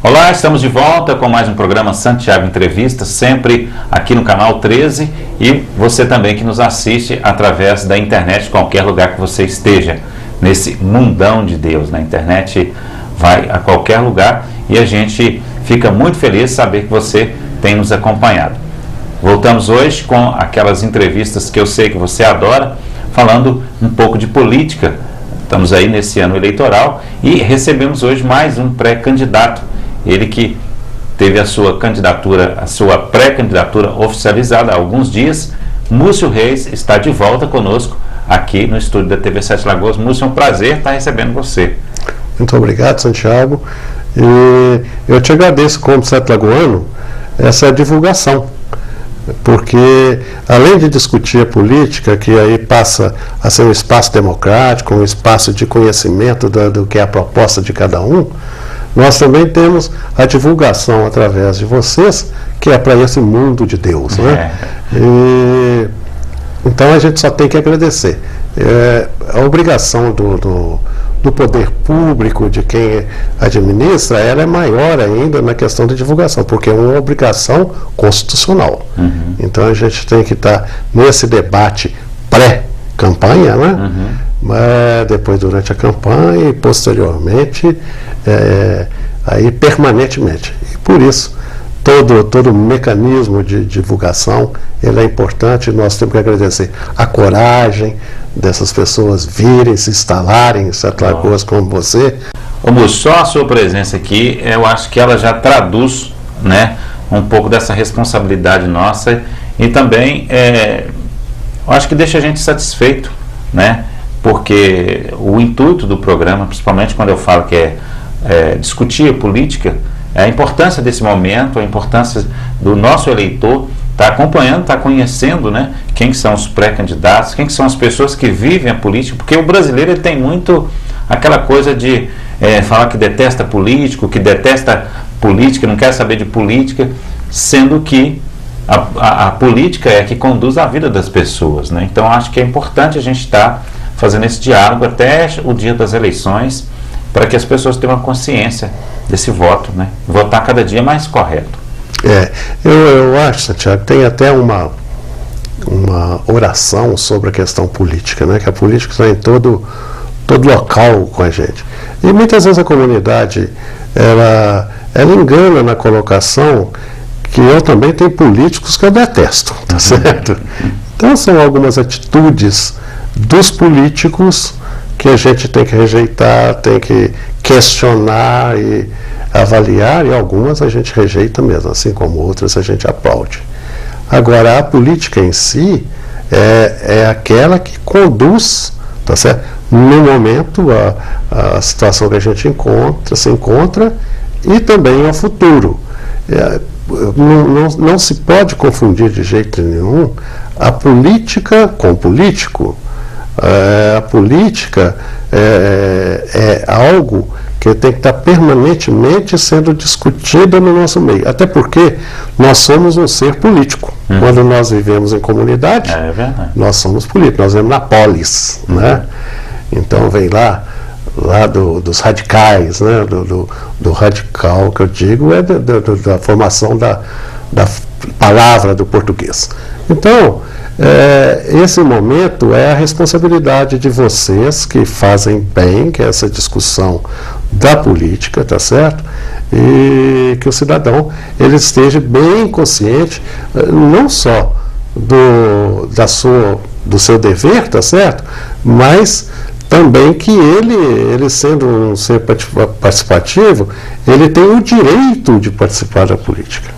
Olá, estamos de volta com mais um programa Santiago Entrevista, sempre aqui no canal 13, e você também que nos assiste através da internet, qualquer lugar que você esteja, nesse mundão de Deus. Na internet vai a qualquer lugar e a gente fica muito feliz de saber que você tem nos acompanhado. Voltamos hoje com aquelas entrevistas que eu sei que você adora, falando um pouco de política. Estamos aí nesse ano eleitoral e recebemos hoje mais um pré-candidato. Ele que teve a sua candidatura, a sua pré-candidatura oficializada há alguns dias. Múcio Reis está de volta conosco aqui no estúdio da TV Sete Lagoas. Múcio, é um prazer estar recebendo você. Muito obrigado, Santiago. E eu te agradeço, como Sete Lagoano, essa divulgação, porque além de discutir a política, que aí passa a ser um espaço democrático, um espaço de conhecimento do que é a proposta de cada um, nós também temos a divulgação através de vocês, que é para esse mundo de Deus, né? Então a gente só tem que agradecer. A obrigação do poder público, de quem administra, ela é maior ainda na questão de divulgação, porque é uma obrigação constitucional. Então a gente tem que estar nesse debate pré-campanha, né? Mas depois durante a campanha e posteriormente, aí permanentemente. E por isso, todo mecanismo de divulgação, ele é importante, e nós temos que agradecer a coragem dessas pessoas virem, se instalarem em Sete Lagoas como você. Ô Múcio, só a sua presença aqui, eu acho que ela já traduz, né, um pouco dessa responsabilidade nossa, e também eu acho que deixa a gente satisfeito, né, porque o intuito do programa, principalmente quando eu falo que é discutir a política, é a importância desse momento, a importância do nosso eleitor estar acompanhando, estar conhecendo, né, quem são os pré-candidatos, quem são as pessoas que vivem a política, porque o brasileiro ele tem muito aquela coisa de falar que detesta político, que detesta política, não quer saber de política, sendo que a política é a que conduz a vida das pessoas, né? Então acho que é importante a gente estar fazendo esse diálogo até o dia das eleições, para que as pessoas tenham uma consciência desse voto, né? Votar cada dia mais correto. Eu acho, Santiago, tem até uma oração sobre a questão política, né? Que a política está em todo local com a gente. E muitas vezes a comunidade, ela engana na colocação que eu também tenho políticos que eu detesto, tá certo? Então são algumas atitudes dos políticos que a gente tem que rejeitar, tem que questionar e avaliar, e algumas a gente rejeita mesmo, assim como outras a gente aplaude. Agora, a política em si é aquela que conduz, tá certo? No momento, a situação que a gente se encontra e também ao futuro. Não se pode confundir de jeito nenhum a política com o político. A política é algo que tem que estar permanentemente sendo discutida no nosso meio. Até porque nós somos um ser político. Quando nós vivemos em comunidade, nós somos políticos, nós vivemos na polis, né? Então vem lá dos radicais, né? Do radical que eu digo é da formação da palavra do português. Então, esse momento é a responsabilidade de vocês que fazem bem, que é essa discussão da política, tá certo? E que o cidadão ele esteja bem consciente, não só do seu dever, tá certo? Mas também que ele sendo um ser participativo, ele tem o direito de participar da política.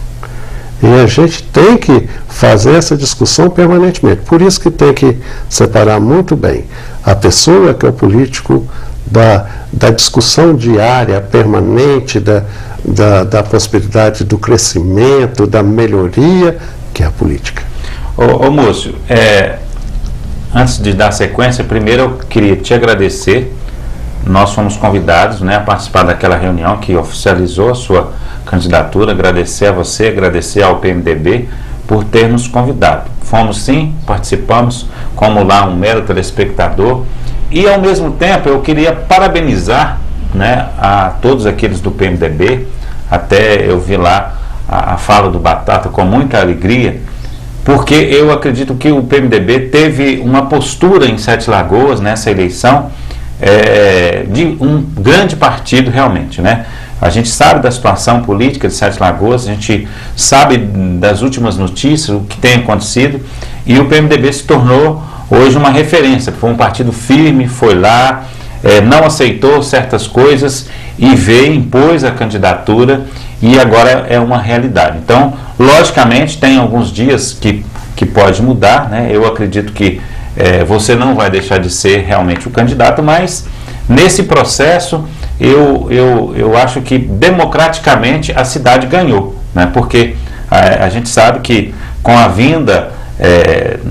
E a gente tem que fazer essa discussão permanentemente. Por isso que tem que separar muito bem a pessoa que é o político da discussão diária, permanente, da possibilidade do crescimento, da melhoria, que é a política. Ô Múcio, antes de dar sequência, primeiro eu queria te agradecer. Nós fomos convidados, né, a participar daquela reunião que oficializou a sua candidatura. Agradecer a você, agradecer ao PMDB por ter nos convidado. Fomos sim, participamos como lá um mero telespectador, e ao mesmo tempo eu queria parabenizar, né, a todos aqueles do PMDB, até eu vi lá a fala do Batata com muita alegria, porque eu acredito que o PMDB teve uma postura em Sete Lagoas nessa eleição de um grande partido realmente, né? A gente sabe da situação política de Sete Lagoas, a gente sabe das últimas notícias, o que tem acontecido, e o PMDB se tornou hoje uma referência. Foi um partido firme, foi lá, não aceitou certas coisas e veio, impôs a candidatura e agora é uma realidade. Então, logicamente, tem alguns dias que pode mudar, né? Eu acredito que você não vai deixar de ser realmente o candidato, mas nesse processo eu acho que democraticamente a cidade ganhou, né? Porque a gente sabe que com a vinda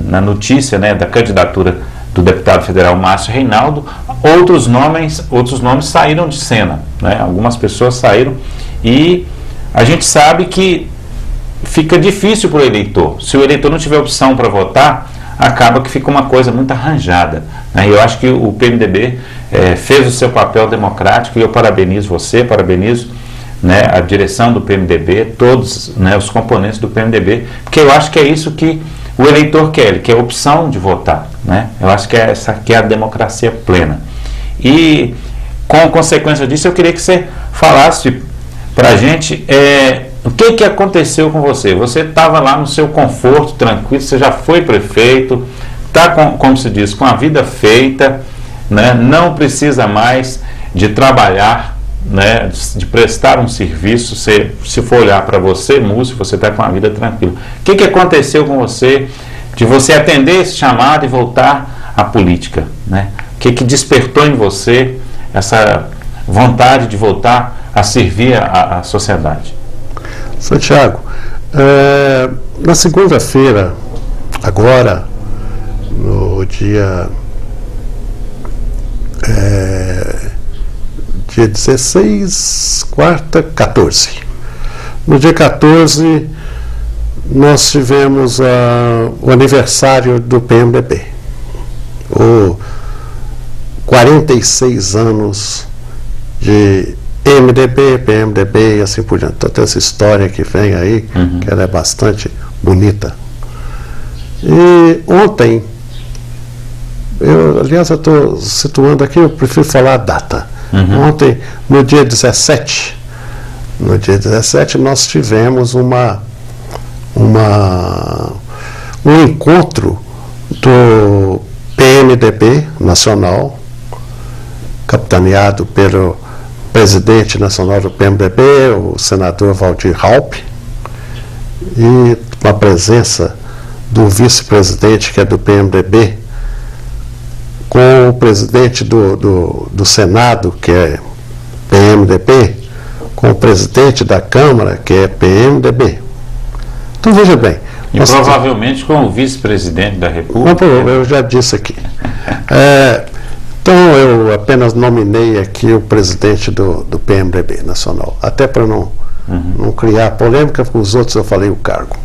na notícia, né, da candidatura do deputado federal Márcio Reinaldo, outros nomes saíram de cena, né? Algumas pessoas saíram e a gente sabe que fica difícil para o eleitor. Se o eleitor não tiver opção para votar, acaba que fica uma coisa muito arranjada, né? E eu acho que o PMDB fez o seu papel democrático e eu parabenizo você, parabenizo, né, a direção do PMDB, todos, né, os componentes do PMDB, porque eu acho que é isso que o eleitor quer, ele quer a opção de votar, né? Eu acho que essa aqui é a democracia plena. E com consequência disso, eu queria que você falasse para a gente o que aconteceu com você. Você estava lá no seu conforto, tranquilo, você já foi prefeito, está, como se diz, com a vida feita, né? Não precisa mais de trabalhar, né? De prestar um serviço. Se for olhar para você, músico, você está com a vida tranquila. O que aconteceu com você, de você atender esse chamado e voltar à política, né? O que despertou em você essa vontade de voltar a servir a sociedade? Santiago, na segunda-feira, agora, no dia 16, quarta, 14. No dia 14, nós tivemos o aniversário do PMDB. 46 anos de MDB, PMDB e assim por diante. Toda essa história que vem aí, que ela é bastante bonita. E ontem, aliás, eu estou situando aqui, eu prefiro falar a data. Ontem, no dia 17, nós tivemos um encontro do PMDB nacional, capitaneado pelo presidente nacional do PMDB, o senador Valdir Raupp, e com a presença do vice-presidente, que é do PMDB, com o presidente do Senado, que é PMDB, com o presidente da Câmara, que é PMDB. Então, veja bem. E provavelmente com o vice-presidente da República. Não, eu já disse aqui. Então, eu apenas nominei aqui o presidente do PMDB nacional, até para não criar polêmica, com os outros eu falei o cargo.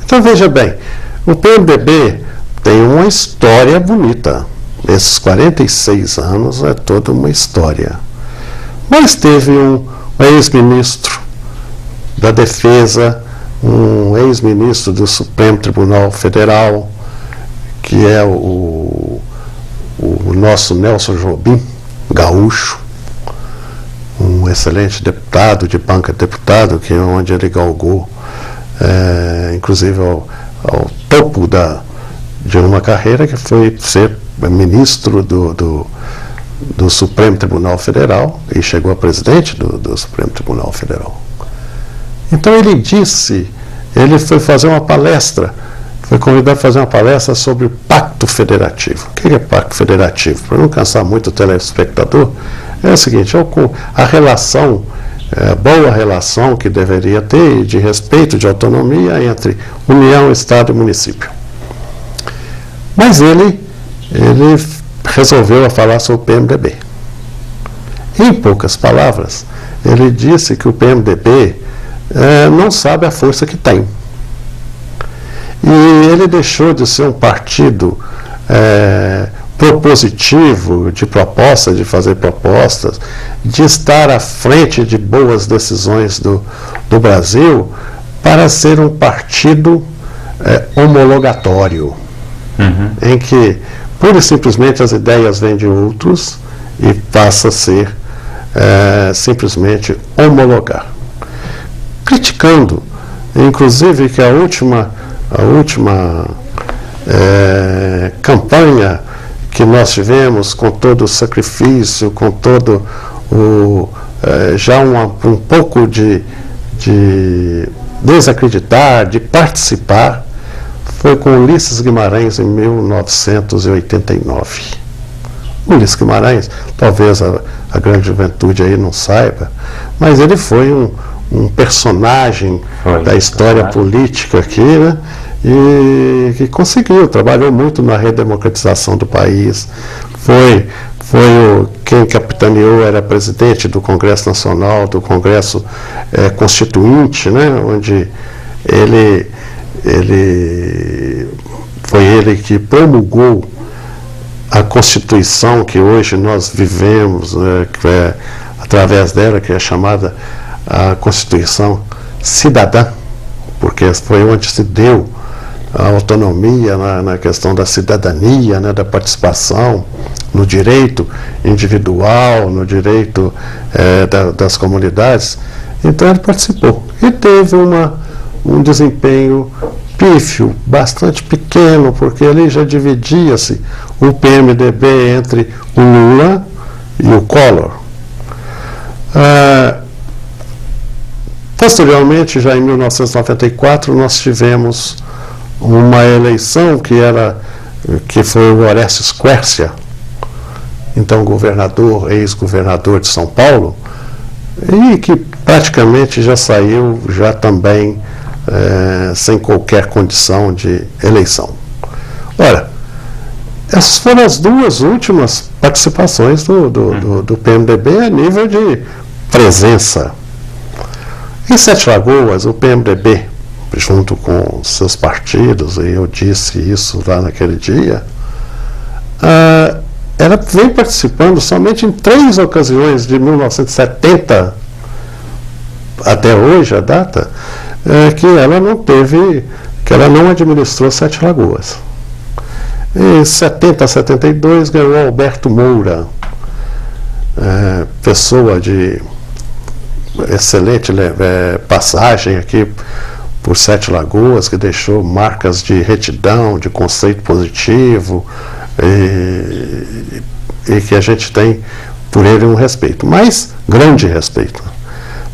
Então, veja bem, o PMDB tem uma história bonita. Esses 46 anos é toda uma história. Mas teve um ex-ministro da Defesa, um ex-ministro do Supremo Tribunal Federal, que é o nosso Nelson Jobim, gaúcho, um excelente deputado, de banca de deputado, que é onde ele galgou, inclusive ao topo de uma carreira que foi ser ministro do Supremo Tribunal Federal e chegou a presidente do Supremo Tribunal Federal. Então ele foi fazer uma palestra, foi convidado a fazer uma palestra sobre o Pacto Federativo. O que é Pacto Federativo? Para não cansar muito o telespectador, é o seguinte: a relação, boa relação que deveria ter de respeito, de autonomia entre União, Estado e município. Mas ele resolveu falar sobre o PMDB. Em poucas palavras, ele disse que o PMDB não sabe a força que tem. E ele deixou de ser um partido propositivo, de proposta, de fazer propostas, de estar à frente de boas decisões do Brasil, para ser um partido homologatório, em que pura e simplesmente as ideias vêm de outros e passa a ser simplesmente homologar. Criticando, inclusive, que a última campanha que nós tivemos, com todo o sacrifício, com todo já um pouco de desacreditar, de participar, foi com Ulisses Guimarães em 1989. Ulisses Guimarães, talvez a grande juventude aí não saiba, mas ele foi um personagem da história política aqui, né? E que conseguiu, trabalhou muito na redemocratização do país, quem capitaneou, era presidente do Congresso Nacional, do Congresso Constituinte, né, onde foi ele que promulgou a Constituição que hoje nós vivemos, através dela, que é chamada a Constituição Cidadã, porque foi onde se deu a autonomia na questão da cidadania, né, da participação, no direito individual, no direito das comunidades. Então ele participou e teve um desempenho pífio, bastante pequeno, porque ali já dividia-se o PMDB entre o Lula e o Collor. Posteriormente, já em 1994, nós tivemos uma eleição que foi o Orestes Quércia, então ex-governador de São Paulo, e que praticamente já saiu também sem qualquer condição de eleição. Ora, essas foram as duas últimas participações do PMDB a nível de presença. Em Sete Lagoas, o PMDB, junto com seus partidos, e eu disse isso lá naquele dia, ela vem participando somente em 3 ocasiões, de 1970 até hoje, a data, que ela não administrou Sete Lagoas. Em 70 a 72 ganhou Alberto Moura, pessoa de excelente passagem aqui por Sete Lagoas, que deixou marcas de retidão, de conceito positivo, e que a gente tem por ele um respeito, mas grande respeito,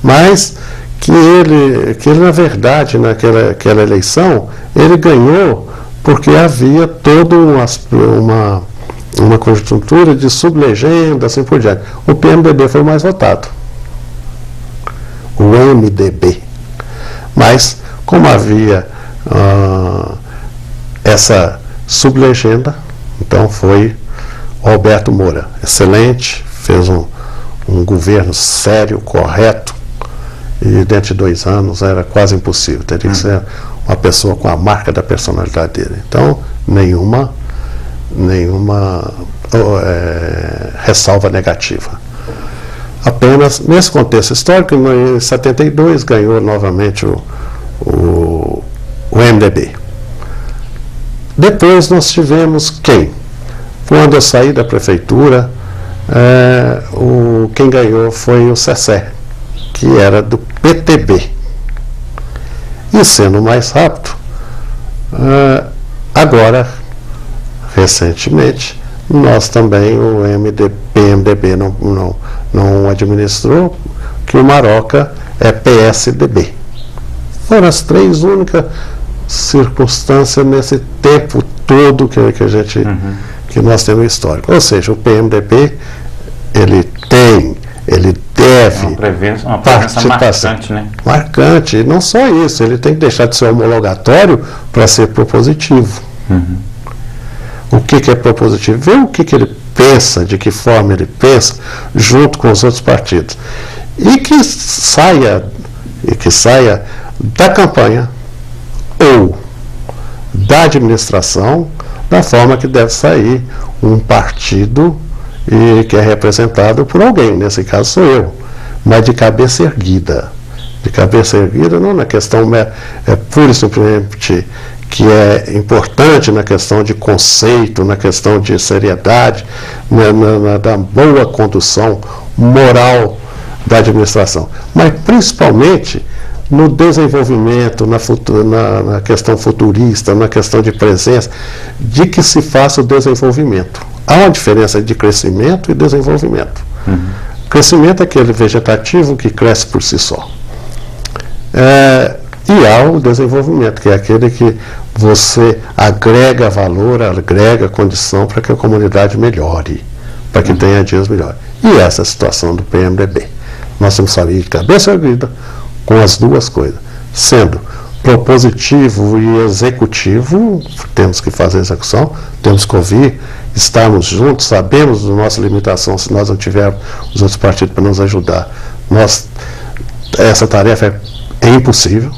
mas que ele na verdade, naquela eleição, ele ganhou porque havia toda uma conjuntura de sublegenda, assim por diante. O PMDB foi o mais votado, o MDB, mas como havia essa sublegenda, então foi Alberto Moura, excelente, fez um governo sério, correto, e dentro de 2 anos era quase impossível, teria que ser uma pessoa com a marca da personalidade dele. Então, nenhuma ressalva negativa. Apenas, nesse contexto histórico, em 72, ganhou novamente o MDB. Depois nós tivemos quem? Quando eu saí da prefeitura, quem ganhou foi o Cessé, que era do PTB. E sendo mais rápido, agora, recentemente, nós também, o PMDB não administrou, que o Maroca é PSDB. Foram as 3 únicas circunstâncias nesse tempo todo que nós temos histórico. Ou seja, o PMDB, ele deve uma presença marcante, né? Marcante, e não só isso, ele tem que deixar de ser homologatório para ser propositivo. O que é propositivo? Ver o que ele pensa, de que forma ele pensa, junto com os outros partidos. E que saia da campanha ou da administração da forma que deve sair um partido que é representado por alguém, nesse caso sou eu, mas de cabeça erguida. De cabeça erguida não na questão pura e simplesmente que é importante na questão de conceito, na questão de seriedade, da boa condução moral da administração, mas principalmente no desenvolvimento, na questão futurista, na questão de presença, de que se faça o desenvolvimento. Há uma diferença de crescimento e desenvolvimento. Crescimento é aquele vegetativo que cresce por si só. E há o desenvolvimento, que é aquele que você agrega valor, agrega condição para que a comunidade melhore, para que tenha dias melhores. E essa é a situação do PMDB. Nós temos que sair de cabeça erguida com as duas coisas, sendo propositivo e executivo, temos que fazer a execução, temos que ouvir, estarmos juntos, sabemos da nossa limitação, se nós não tivermos os outros partidos para nos ajudar. Essa tarefa é impossível,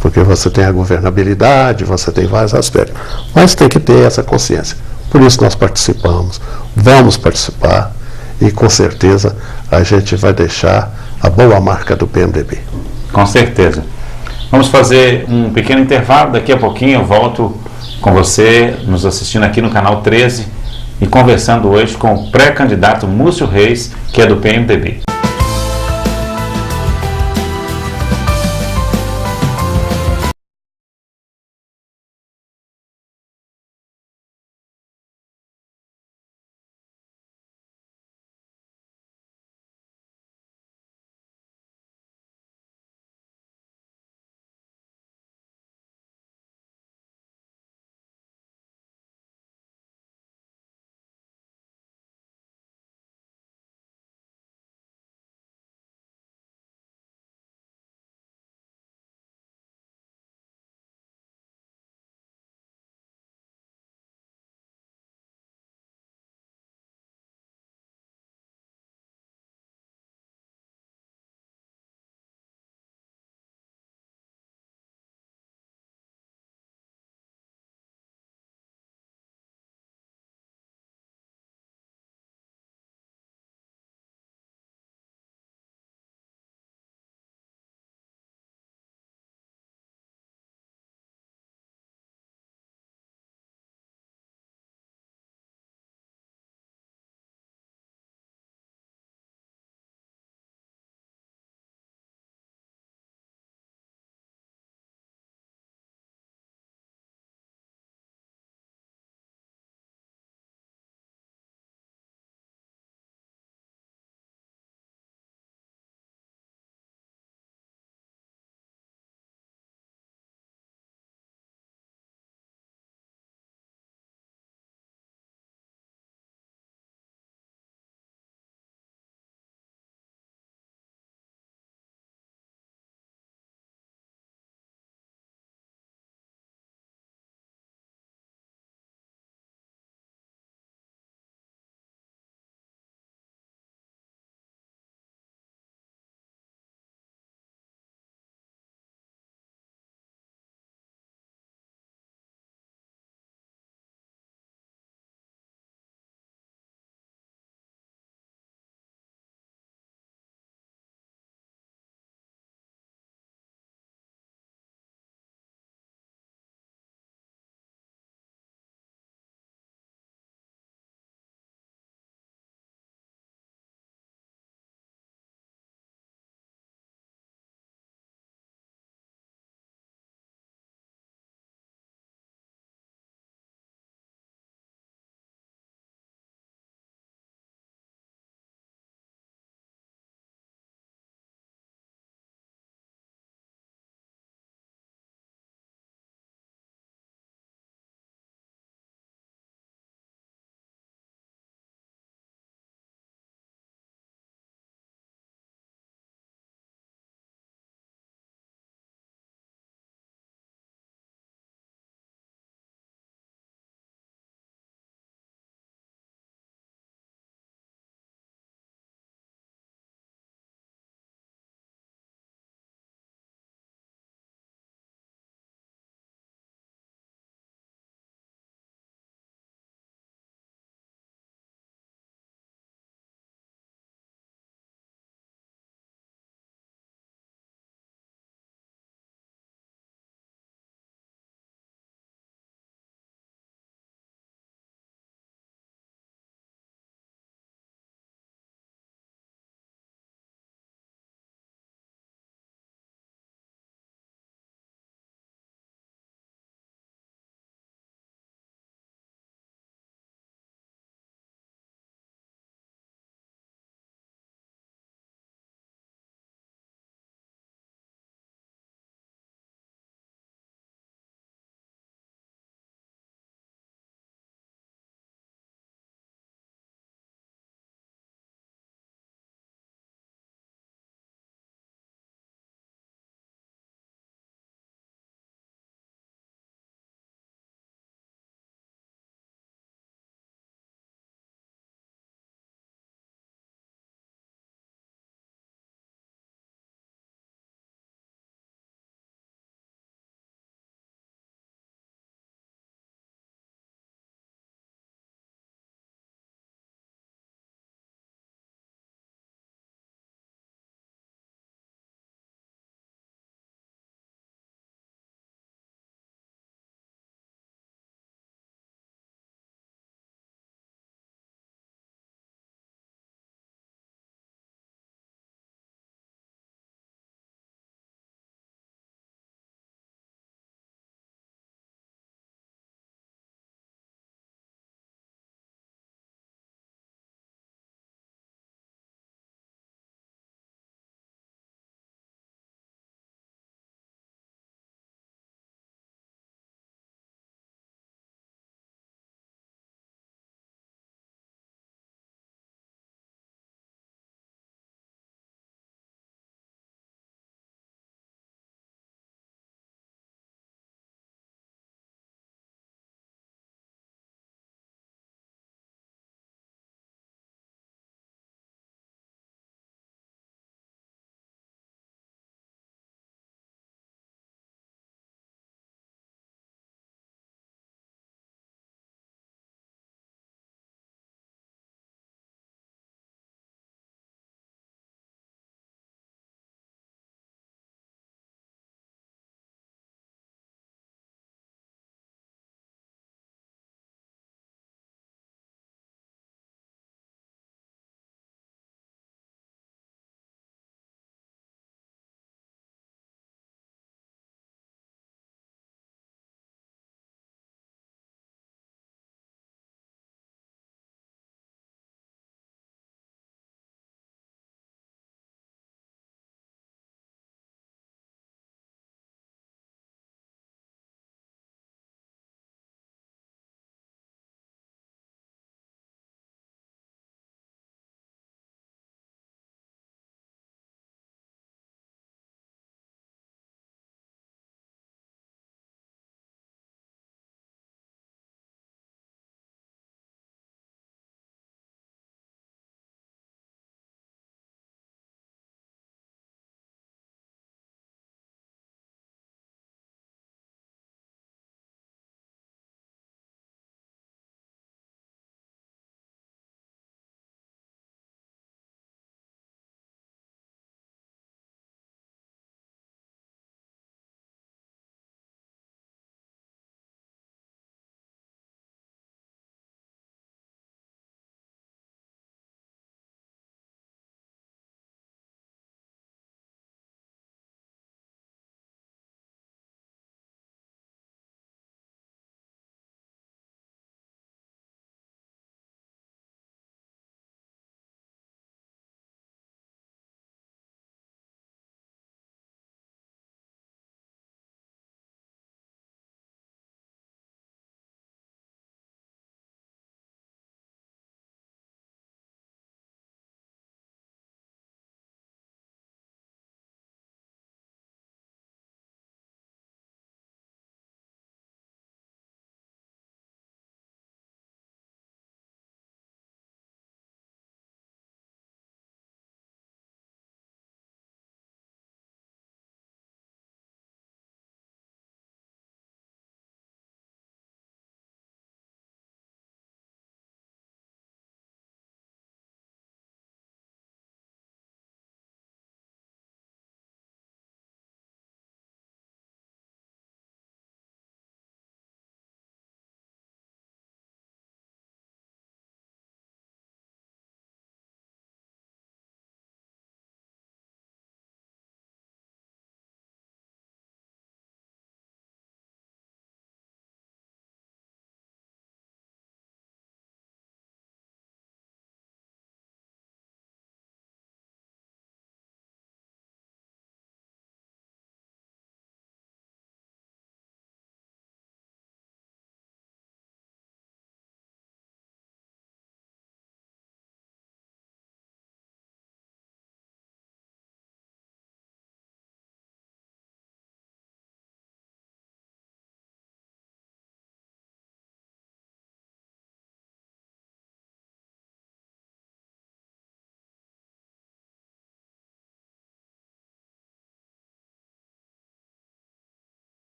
porque você tem a governabilidade, você tem vários aspectos, mas tem que ter essa consciência. Por isso nós participamos, vamos participar e com certeza a gente vai deixar a boa marca do PMDB. Com certeza. Vamos fazer um pequeno intervalo, daqui a pouquinho eu volto com você, nos assistindo aqui no canal 13 e conversando hoje com o pré-candidato Múcio Reis, que é do PMDB.